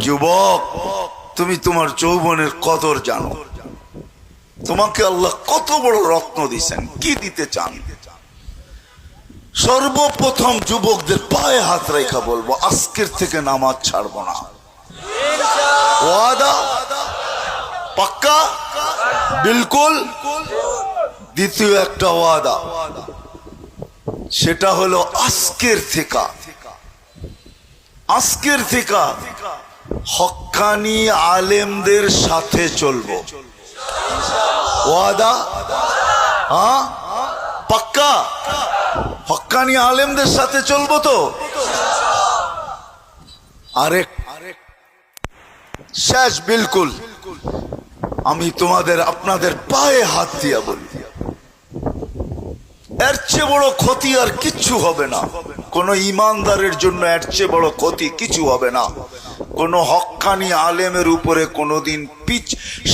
যুবক, তুমি তোমার যৌবনের কদর জানো। তোমাকে আল্লাহ কত বড় রত্ন দিয়েছেন, কি দিতে চান? সর্বপ্রথম যুবকদের পায়ে হাত রেখা বলবো, আজকের থেকে নামাজ ছাড়বো না। ওয়াদা পাক্কা? বিলকুল। দ্বিতীয় একটা ওয়াদা, সেটা হলো আজকের থেকে হক্কানি আলেমদের সাথে চলবো। ওয়াদা? হ্যাঁ পাক্কা? হক্কানি আলেমদের সাথে চলবো তো? আরেক শেষ বিলকুল। আমি আপনাদের পায়ে হাত দিয়া বলি, এর চেয়ে বড় ক্ষতি আর কিচ্ছু হবে না। কোন ইমানদারের জন্য এর চেয়ে বড় ক্ষতি কিছু হবে না। কোন হক্কানি আলেমের উপরে কোনদিন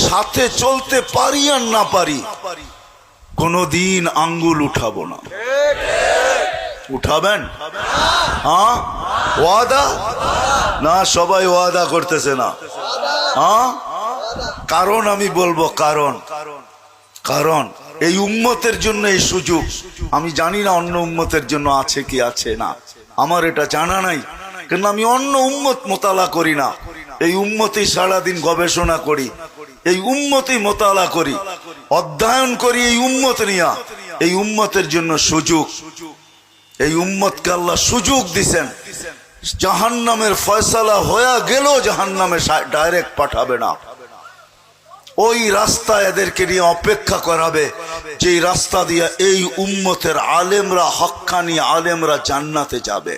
সাথে চলতে পারি আর না পারি, কোনদিন আঙ্গুল উঠাবো না। উঠাবেন? হ্যাঁ ওয়াদা? না সবাই ওয়াদা করতেছে না। হ্যাঁ কারণ আমি বলবো, কারণ এই উম্মতের জন্য এই সুযোগ। আমি জানি না অন্য উম্মতের জন্য আছে কি আছে না, আমার এটা জানা নাই, কিন্তু আমি অন্য উম্মত মোতালা করি না। এই উম্মতেই সারাদিন গবেষণা করি, এই উম্মতেই মোতালা করি, অধ্যয়ন করি এই উম্মত নিয়া। এই উম্মতের জন্য সুযোগ। এই উম্মতকে আল্লাহ সুযোগ দিছেন। জাহান্নামের ফয়সালা হয়ে গেল, জাহান্নামে ডাইরেক্ট পাঠাবে না। ওই রাস্তা এদেরকে নিয়ে অপেক্ষা করাবে, যেই রাস্তা দিয়ে এই উম্মতের আলেমরা, হক্কানি আলেমরা জান্নাতে যাবে।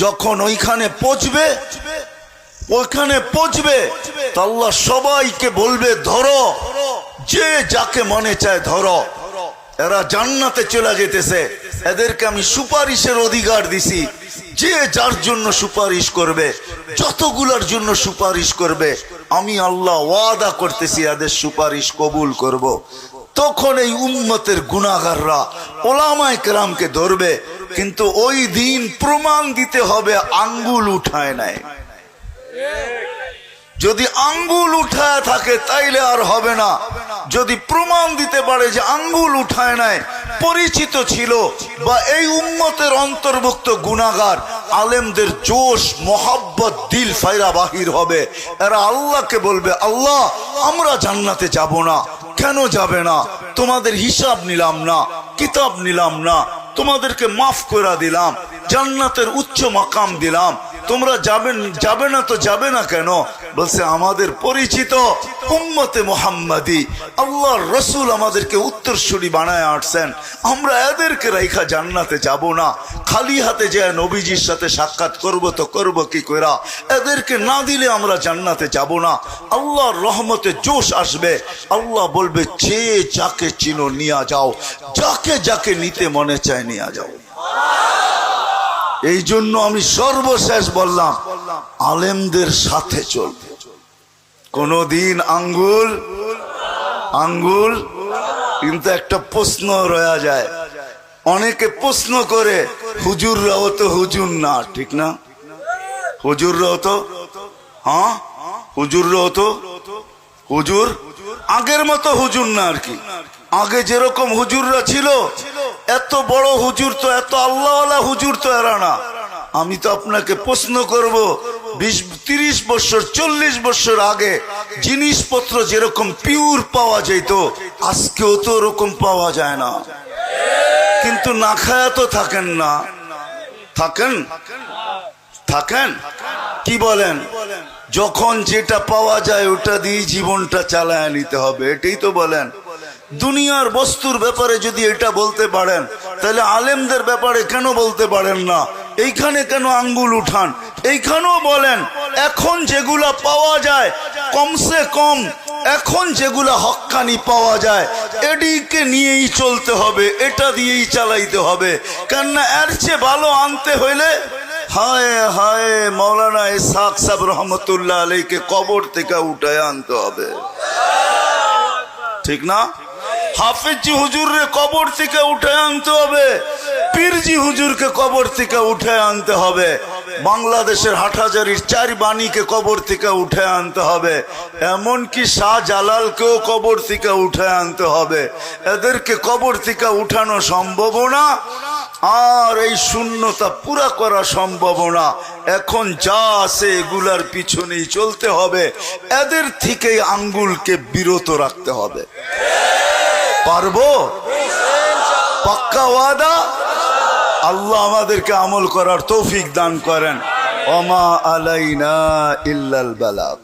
যখন ওইখানে পৌঁছবে তো আল্লাহ সবাইকে বলবে, ধরো, যে যাকে মনে চায় ধরো। এরা জান্নাতে চলে যেতেছে, এদেরকে আমি সুপারিশের অধিকার দিছি। যে যার জন্য সুপারিশ করবে, যতগুলার জন্য সুপারিশ করবে, আমি আল্লাহ ওয়াদা করতেছি এদের সুপারিশ কবুল করব। তখন এই উম্মতের গুনাহগাররা ওলামায়ে কেরামকে ধরবে, কিন্তু ওই দিন প্রমাণ দিতে হবে আঙ্গুল উঠায় নাই। যদি আঙ্গুল উঠায় থাকে তাইলে আর হবে না। যদি প্রমাণ দিতে পারে যে আঙ্গুল উঠায় নাই, পরিচিত ছিল, বা এই উম্মতের অন্তর্ভুক্ত গুনাহগার, আলেমদের জোশ মোহাব্বত দিল ফায়রা বাহির হবে। এরা আল্লাহকে বলবে, আল্লাহ আমরা জান্নাতে যাব না। কেন যাবে না? তোমাদের হিসাব নিলাম না, কিতাব নিলাম না, তোমাদেরকে মাফ করে দিলাম, জান্নাতের উচ্চ মাকাম দিলাম, তোমরা যাবে না তো যাবে না কেন? বলছে, আমাদের পরিচিত উম্মতে মুহাম্মাদি, আল্লাহর রসুল আমাদেরকে উত্তরসূরি বানায় আসছেন, আমরা এদেরকে রাইখা জান্নাতে যাব না। খালি হাতে যায় নবীজির সাথে সাক্ষাৎ করব তো করব কি কইরা? এদেরকে না দিলে আমরা জান্নাতে যাব না। আল্লাহর রহমতে জোশ আসবে। আল্লাহ বলবে, যে যাকে চিনো নিয়ে যাও, যাকে যাকে নিতে মনে চায় নিয়ে যাও। এই জন্য আমি সর্বশেষ বললাম, আলেমদের সাথে চলবে, কোনদিন আঙ্গুল। কিন্তু একটা প্রশ্ন রয়ে যায়, অনেকে প্রশ্ন করে, হুজুররাও তো হুজুর না, ঠিক না? হুজুররাও তো, হ্যাঁ হুজুররাও তো হুজুর, আগের মতো হুজুর না আর কি। আগে যেরকম হুজুররা ছিল, এত বড় হুজুর তো, এত আল্লাহওয়ালা হুজুর তো এরা না। আমি তো আপনাকে প্রশ্ন করব, 20-30 বছর 40 বছর আগে জিনিসপত্র যেরকম পিওর পাওয়া যেত, আজকেও তো ওরকম পাওয়া যায় না। কিন্তু না খায়া তো থাকেন না? থাকেন কি বলেন? যখন যেটা পাওয়া যায় ওটা দিয়ে জীবনটা চালায় নিতে হবে, এটাই তো বলেন। দুনিয়ার বস্তুর ব্যাপারে যদি এটা বলতে পারেন, তাহলে আলেমদের ব্যাপারে কেন বলতে পারেন না? এইখানে কেন আঙ্গুল উঠান? এইখানেও বলেন, এখন যেগুলা পাওয়া যায়, কমসে কম এখন যেগুলা হক্কানি পাওয়া যায়, এদিকে নিয়েই চলতে হবে, এটা দিয়েই চালাইতে হবে। কেননা এর চেয়ে ভালো আনতে হইলে, হায় হায়, মৌলানা ইসহাক সাহেব রহমতুল্লাহ আলাইকে কবর থেকে উঠায় আনতে হবে, ঠিক না? হাফিজি হুজুররে কবর থেকে উঠে আনতে হবে, পীরজি হুজুরকে কবর থেকে উঠে আনতে হবে। বাংলাদেশের হাটহাজারির 4 বাণীকে কবর থেকে উঠে আনতে হবে, এমনকি শাহ জালালকেও কবর থেকে উঠে আনতে হবে। এদেরকে কবর থেকে উঠানো সম্ভব না, আর এই শূন্যতা পুরা করা সম্ভব না। এখন যা আছে এগুলার পিছনেই চলতে হবে, এদের থেকেই আঙ্গুলকে বিরত রাখতে হবে। পারবো? পাক্কা ওয়াদা? আল্লাহ আমাদেরকে আমল করার তৌফিক দান করেন। ওমা আলাইনা ইল্লাল বালাগ।